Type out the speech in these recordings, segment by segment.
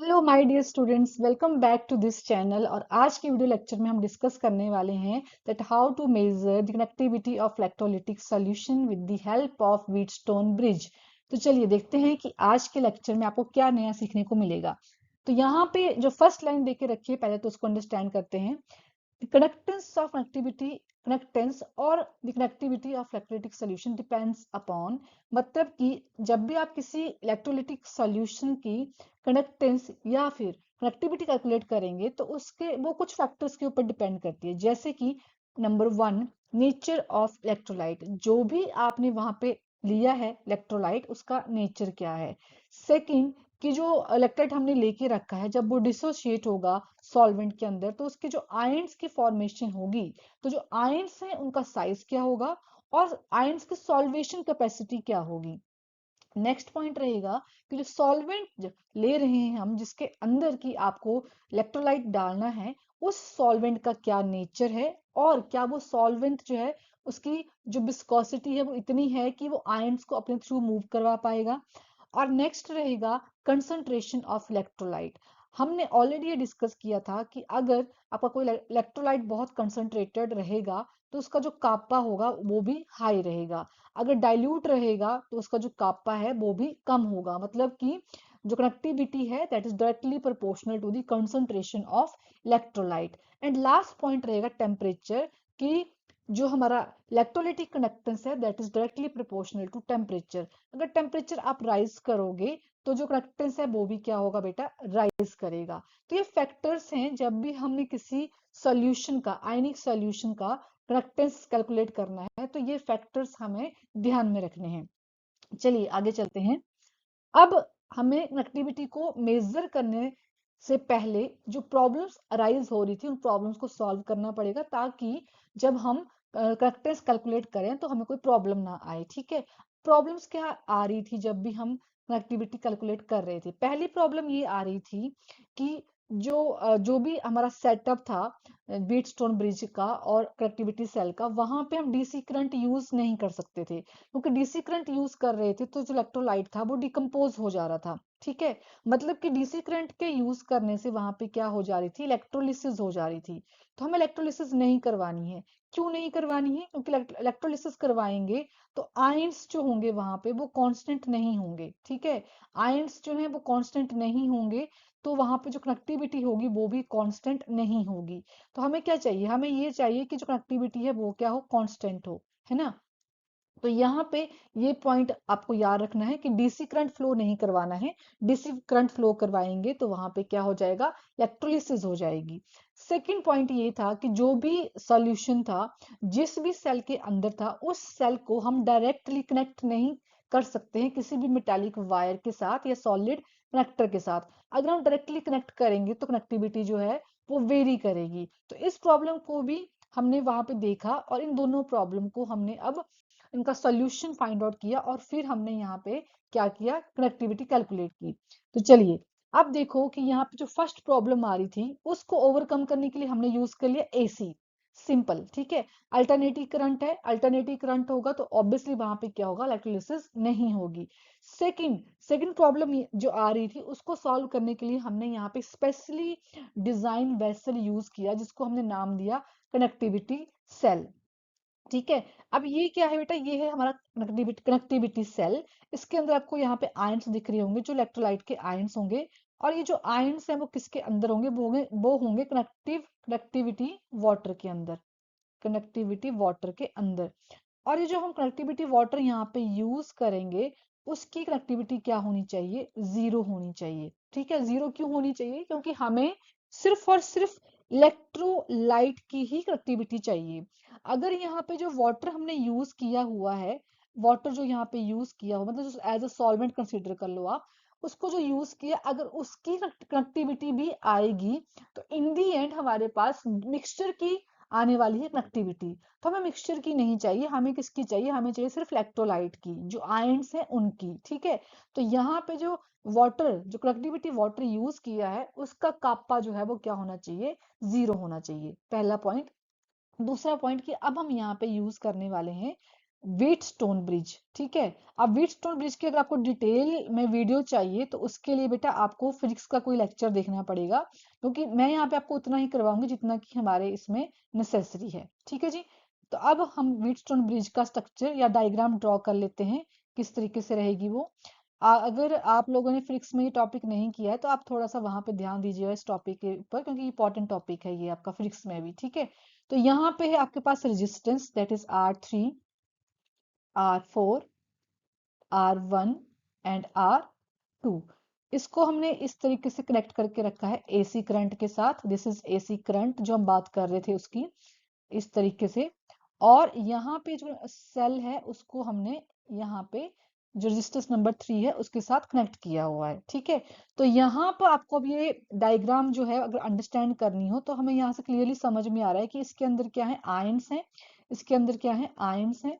Hello my dear students, welcome back to this channel. और आज की वीडियो लेक्चर में हम डिस्कस करने वाले हैं that how to measure the connectivity of electrolytic solution with the help of Wheatstone bridge. तो चलिए देखते हैं कि आज के लेक्चर में आपको क्या नया सीखने को मिलेगा। तो यहाँ पे जो फर्स्ट लाइन देके रखी है, पहले तो उसको अंडरस्टैंड करते हैं। The connectance or the connectivity of electrolytic solution depends upon, मतलब कि जब भी आप किसी इलेक्ट्रोलिटिक सॉल्यूशन की कनेक्टेंस या फिर कनेक्टिविटी कैलकुलेट करेंगे तो उसके वो कुछ फैक्टर्स के ऊपर डिपेंड करती है। जैसे कि number one, nature of electrolyte. जो भी आपने वहां पे लिया है इलेक्ट्रोलाइट, उसका नेचर क्या है। सेकंड, कि जो इलेक्ट्रोलाइट हमने लेके रखा है जब वो डिसोशिएट होगा सॉल्वेंट के अंदर तो उसके जो आयंस की फॉर्मेशन होगी, तो जो आयंस है उनका साइज क्या होगा और आयंस की सॉल्वेशन कैपेसिटी क्या होगी। नेक्स्ट पॉइंट रहेगा कि जो सॉल्वेंट ले रहे हैं हम, जिसके अंदर की आपको इलेक्ट्रोलाइट डालना है, उस सॉल्वेंट का क्या नेचर है और क्या वो सॉल्वेंट जो है उसकी जो विस्कोसिटी है वो इतनी है कि वो आयंस को अपने थ्रू मूव करवा पाएगा। और नेक्स्ट रहेगा कंसंट्रेशन ऑफ इलेक्ट्रोलाइट। हमने ऑलरेडी ये डिस्कस किया था कि अगर आपका कोई इलेक्ट्रोलाइट बहुत कंसंट्रेटेड रहेगा तो उसका जो कापा होगा वो भी हाई रहेगा। अगर डाइल्यूट रहेगा तो उसका जो कापा है वो भी कम होगा। मतलब कि जो कनेक्टिविटी है that is directly proportional to the concentration of electrolyte. And last point रहेगा टेम्परेचर, कि जो हमारा इलेक्ट्रोलाइटिक कंडक्टेंस है that is directly proportional to temperature. अगर टेम्परेचर आप राइज करोगे तो जो कंडक्टेंस है वो भी क्या होगा बेटा, राइज करेगा। तो ये फैक्टर्स हैं जब भी हमने किसी सॉल्यूशन का, आयनिक सॉल्यूशन का कंडक्टेंस कैलकुलेट करना है तो ये फैक्टर्स हमें ध्यान में रखने हैं। चलिए आगे चलते हैं। अब हमें कनेक्टिविटी को मेजर करने से पहले जो प्रॉब्लम्स अराइज हो रही थी उन प्रॉब्लम्स को सॉल्व करना पड़ेगा, ताकि जब हम कनेक्टेंस कैलकुलेट करें तो हमें कोई प्रॉब्लम ना आए। ठीक है, प्रॉब्लम्स क्या आ रही थी जब भी हम कनेक्टिविटी कैलकुलेट कर रहे थे। पहली प्रॉब्लम ये आ रही थी कि जो भी हमारा सेटअप था व्हीटस्टोन ब्रिज का और कनेक्टिविटी सेल का, वहां पे हम डीसी करंट यूज नहीं कर सकते थे, क्योंकि डीसी करंट यूज कर रहे थे तो जो इलेक्ट्रोलाइट था वो डिकम्पोज हो जा रहा था। ठीक है, मतलब कि डीसी करंट के यूज करने से वहां पे क्या हो जा रही थी, इलेक्ट्रोलिसिस हो जा रही थी। तो हमें इलेक्ट्रोलिसिस नहीं करवानी है। क्यों नहीं करवानी है? क्योंकि इलेक्ट्रोलिसिस करवाएंगे तो आयंस जो होंगे वहां पे वो कांस्टेंट नहीं होंगे। ठीक है, आयंस जो है वो कांस्टेंट नहीं होंगे, तो वहां पे जो कनेक्टिविटी होगी वो भी कांस्टेंट नहीं होगी। तो हमें क्या चाहिए, हमें ये चाहिए कि जो कनेक्टिविटी है वो क्या हो, कांस्टेंट हो, है ना। तो यहाँ पे ये पॉइंट आपको याद रखना है कि डीसी करंट फ्लो नहीं करवाना है। डीसी करंट फ्लो करवाएंगे तो वहां पे क्या हो जाएगा, इलेक्ट्रोलिसिस हो जाएगी। सेकंड पॉइंट ये था कि जो भी सॉल्यूशन था जिस भी सेल के अंदर था उस सेल को हम डायरेक्टली कनेक्ट नहीं कर सकते हैं किसी भी मेटालिक वायर के साथ या सॉलिड कनेक्टर के साथ। अगर हम डायरेक्टली कनेक्ट करेंगे तो कनेक्टिविटी जो है वो वेरी करेगी। तो इस प्रॉब्लम को भी हमने वहां पे देखा और इन दोनों प्रॉब्लम को हमने अब इनका सॉल्यूशन फाइंड आउट किया और फिर हमने यहाँ पे क्या किया, कनेक्टिविटी कैलकुलेट की। तो चलिए अब देखो कि यहाँ पे जो फर्स्ट प्रॉब्लम आ रही थी उसको ओवरकम करने के लिए हमने यूज कर लिया एसी। सिंपल, ठीक है। अल्टरनेटिव करंट है, अल्टरनेटिव करंट होगा तो ऑब्वियसली वहां पे क्या होगा, इलेक्ट्रोलिसिस नहीं होगी। सेकंड सेकंड प्रॉब्लम जो आ रही थी उसको सॉल्व करने के लिए हमने यहाँ पे स्पेशली डिजाइन वेसल यूज किया जिसको हमने नाम दिया कनेक्टिविटी सेल। ठीक है, अब ये क्या है बेटा, ये है हमारा कनेक्टिविटी सेल। इसके अंदर आपको यहाँ पे आयंस दिख रहे होंगे जो इलेक्ट्रोलाइट के आयंस होंगे। और ये जो आयंस हैं वो किसके अंदर होंगे, वो होंगे कनेक्टिविटी वाटर के अंदर, कनेक्टिविटी वाटर के अंदर। और ये जो हम कनेक्टिविटी वाटर यहाँ पे यूज करेंगे उसकी कनेक्टिविटी क्या होनी चाहिए, जीरो होनी चाहिए। ठीक है, जीरो क्यों होनी चाहिए, क्योंकि हमें सिर्फ और सिर्फ इलेक्ट्रोलाइट की ही कनेक्टिविटी चाहिए। अगर यहाँ पे जो वाटर हमने यूज किया हुआ है, वाटर जो यहाँ पे यूज किया हुआ मतलब एज अ सॉल्वेंट कंसीडर कर लो आप, उसको जो यूज किया अगर उसकी कनेक्टिविटी भी आएगी तो इन दी एंड हमारे पास मिक्सचर की आने वाली है कनेक्टिविटी। तो हमें मिक्सचर की नहीं चाहिए, हमें किसकी चाहिए, हमें चाहिए सिर्फ इलेक्ट्रोलाइट की, जो आयंस हैं उनकी। ठीक है, तो यहाँ पे जो वाटर, जो कनेक्टिविटी वाटर यूज किया है उसका कापा जो है वो क्या होना चाहिए, जीरो होना चाहिए, पहला पॉइंट। दूसरा पॉइंट कि अब हम यहाँ पे यूज करने वाले हैं व्हीटस्टोन ब्रिज। ठीक है, अब व्हीटस्टोन ब्रिज की अगर आपको डिटेल में वीडियो चाहिए तो उसके लिए बेटा आपको फिजिक्स का कोई लेक्चर देखना पड़ेगा, क्योंकि मैं यहाँ पे आपको उतना ही करवाऊंगी जितना कि हमारे इसमें नेसेसरी है। ठीक है जी। तो अब हम व्हीटस्टोन ब्रिज का स्ट्रक्चर या डायग्राम ड्रॉ कर लेते हैं, किस तरीके से रहेगी वो। अगर आप लोगों ने फिजिक्स में ये टॉपिक नहीं किया है तो आप थोड़ा सा वहां पे ध्यान दीजिएगा इस टॉपिक के ऊपर, क्योंकि इंपॉर्टेंट टॉपिक है ये आपका फिजिक्स में भी। ठीक है, तो यहाँ पे है आपके पास resistance, that is R3, R4, R1 and R2। इसको हमने इस तरीके से कनेक्ट करके रखा है एसी करंट के साथ। दिस इज एसी करंट जो हम बात कर रहे थे उसकी, इस तरीके से। और यहाँ पे जो सेल है उसको हमने यहाँ पे जो रेजिस्टेंस नंबर 3 है उसके साथ कनेक्ट किया हुआ है। ठीक है, तो यहाँ पर आपको अब ये डायग्राम जो है अगर अंडरस्टैंड करनी हो तो हमें यहाँ से क्लियरली समझ में आ रहा है कि इसके अंदर क्या है, आयंस है, इसके अंदर क्या है, आयंस है,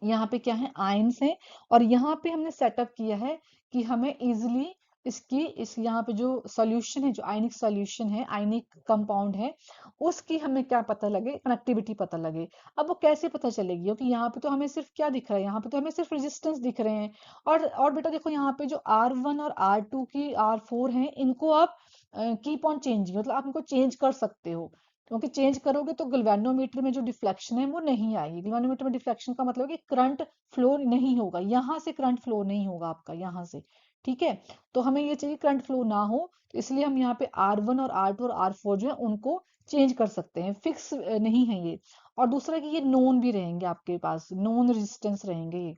यहाँ पे क्या है, आयंस है। और यहाँ पे हमने सेटअप किया है कि हमें इजिली इसकी इस यहाँ पे जो सॉल्यूशन है, जो आयनिक सॉल्यूशन है, आयनिक कंपाउंड है, उसकी हमें क्या पता लगे, कनेक्टिविटी पता लगे। अब वो कैसे पता चलेगी, क्योंकि यहाँ पे तो हमें सिर्फ क्या दिख रहा है, यहाँ पे तो हमें सिर्फ रेजिस्टेंस दिख रहे हैं। और बेटा देखो यहाँ पे जो R1 और R2 की R4 है, इनको आप कीप ऑन चेंजिंग, मतलब आप इनको चेंज कर सकते हो, क्योंकि चेंज करोगे तो गैल्वेनोमीटर में जो डिफ्लेक्शन है वो नहीं आएगी। गैल्वेनोमीटर में डिफ्लेक्शन का मतलब है कि करंट फ्लो नहीं होगा, यहाँ से करंट फ्लो नहीं होगा आपका यहाँ से। ठीक है, तो हमें ये चाहिए करंट फ्लो ना हो, तो इसलिए हम यहाँ पे R1 और R2 और R4 जो है उनको चेंज कर सकते हैं, फिक्स नहीं है ये। और दूसरा कि ये नोन भी रहेंगे आपके पास, नोन रेजिस्टेंस रहेंगे ये,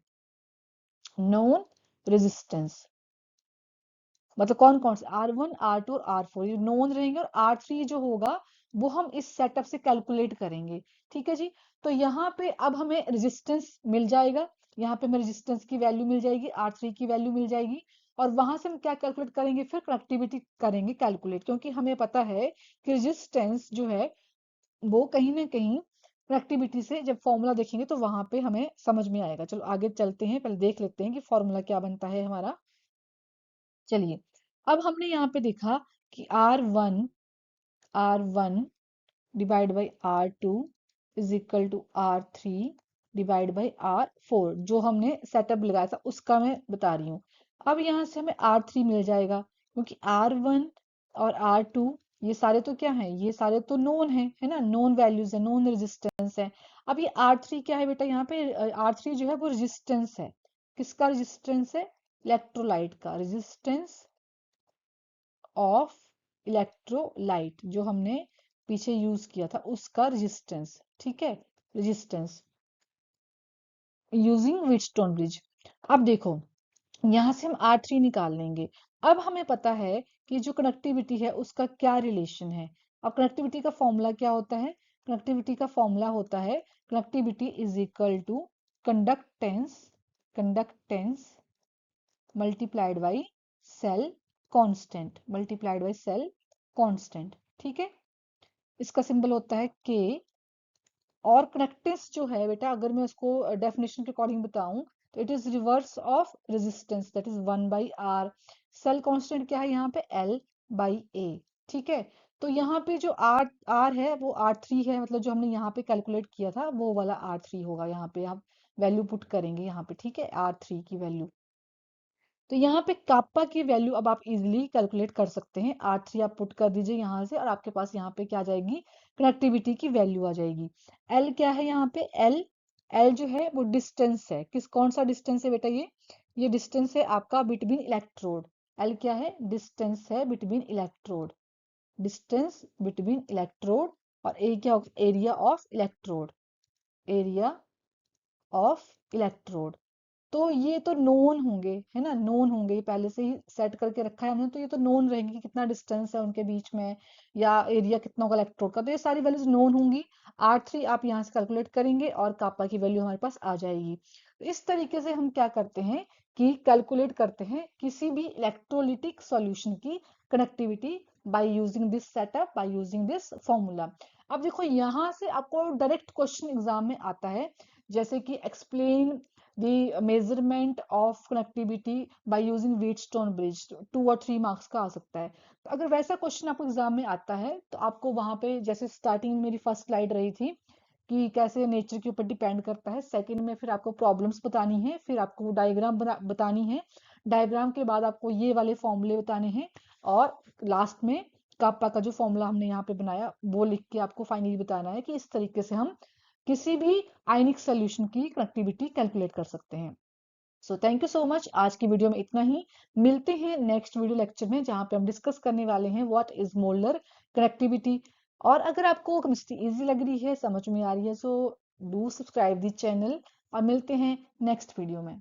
नोन रेजिस्टेंस। मतलब कौन कौन से, R1, R2 और R4 ये नोन रहेंगे, और R3 जो होगा वो हम इस सेटअप से कैलकुलेट करेंगे। ठीक है जी। तो यहाँ पे अब हमें रेजिस्टेंस मिल जाएगा, यहाँ पे हमें रेजिस्टेंस की वैल्यू मिल जाएगी, R3 की वैल्यू मिल जाएगी। और वहां से हम क्या कैलकुलेट करेंगे, फिर कनेक्टिविटी करेंगे कैलकुलेट, क्योंकि हमें पता है कि रेजिस्टेंस जो है वो कहीं ना कहीं कनेक्टिविटी से जब फॉर्मूला देखेंगे तो वहां पे हमें समझ में आएगा। चलो आगे चलते हैं, पहले देख लेते हैं कि फॉर्मूला क्या बनता है हमारा। चलिए, अब हमने यहाँ पे देखा कि R1 divide by R2 is equal to R3 divide by R4, जो हमने सेटअप लगाया था उसका मैं बता रही हूँ। अब यहाँ से हमें R3 मिल जाएगा, क्योंकि R1 और R2 ये सारे तो क्या है, ये सारे तो नोन है ना, नोन वैल्यूज है, नोन रेजिस्टेंस है। अब ये R3 क्या है बेटा, यहाँ पे R3 जो है वो रेजिस्टेंस है। किसका रेजिस्टेंस है, इलेक्ट्रोलाइट का रेजिस्टेंस ऑफ इलेक्ट्रोलाइट, जो हमने पीछे यूज किया था उसका रेजिस्टेंस। ठीक है, रेजिस्टेंस यूजिंग व्हीटस्टोन ब्रिज। अब देखो यहाँ से हम R3 निकाल लेंगे। अब हमें पता है कि जो कनेक्टिविटी है उसका क्या रिलेशन है। अब कनेक्टिविटी का फॉर्मूला क्या होता है, कनेक्टिविटी का फॉर्मूला होता है connectivity is equal to conductance, conductance multiplied by cell constant, multiplied by cell constant. ठीक है, इसका सिंबल होता है K। और कनेक्टेंस जो है बेटा, अगर मैं उसको डेफिनेशन के अकॉर्डिंग बताऊं तो it is reverse of resistance, that is 1/R। Cell constant क्या है यहाँ पे, L/A। ठीक है, तो यहाँ पे जो R है वो R3 है, मतलब जो हमने यहाँ पे कैलकुलेट किया था वो वाला R3 होगा। यहाँ पे आप वैल्यू पुट करेंगे यहाँ पे, ठीक है, R3 की वैल्यू। तो यहाँ पे कापा की वैल्यू अब आप इजीली कैलकुलेट कर सकते हैं। R3 आप पुट कर दीजिए यहाँ से, और आपके पास यहाँ पे क्या आ जाएगी, कनेक्टिविटी की वैल्यू आ जाएगी। L क्या है यहाँ पे, L जो है वो डिस्टेंस है, कौन सा डिस्टेंस है बेटा, ये डिस्टेंस है आपका बिटवीन इलेक्ट्रोड। L क्या है, डिस्टेंस है between electrode, distance between electrode. और A क्या होगा, area of electrode, area of electrode. तो ये तो नोन होंगे, है ना, नोन होंगे, ये पहले से ही सेट करके रखा है हमने, तो ये तो नोन रहेंगे कि कितना डिस्टेंस है उनके बीच में, या एरिया कितना होगा इलेक्ट्रोड का, तो ये सारी वैल्यूज नोन होंगी। R3 आप यहाँ से कैलकुलेट करेंगे और कापा की वैल्यू हमारे पास आ जाएगी। तो इस तरीके से हम क्या करते हैं कि कैलकुलेट करते हैं किसी भी इलेक्ट्रोलिटिक सॉल्यूशन की connectivity by using this setup, by using this formula. अब देखो यहाँ से आपको डायरेक्ट क्वेश्चन एग्जाम में आता है, जैसे कि explain the measurement of connectivity by using Wheatstone bridge, 2 और 3 मार्क्स का आ सकता है। तो अगर वैसा क्वेश्चन आपको एग्जाम में आता है तो आपको वहां पे, जैसे स्टार्टिंग मेरी फर्स्ट स्लाइड रही थी कि कैसे नेचर के ऊपर डिपेंड करता है। सेकंड में फिर आपको प्रॉब्लम्स बतानी है, फिर आपको डायग्राम बतानी है, डायग्राम के बाद आपको ये वाले फॉर्मूले बताने हैं, और लास्ट में कापा का जो फॉर्मूला हमने यहाँ पे बनाया वो लिख के आपको फाइनली बताना है कि इस तरीके से हम किसी भी आयनिक सॉल्यूशन की कनेक्टिविटी कैलकुलेट कर सकते हैं। So thank you so much. आज की वीडियो में इतना ही। मिलते हैं नेक्स्ट वीडियो लेक्चर में, जहाँ पे हम डिस्कस करने वाले हैं व्हाट इज मोलर कनेक्टिविटी। और अगर आपको केमिस्ट्री इजी लग रही है, समझ में आ रही है, so do subscribe the channel, और मिलते हैं नेक्स्ट वीडियो में।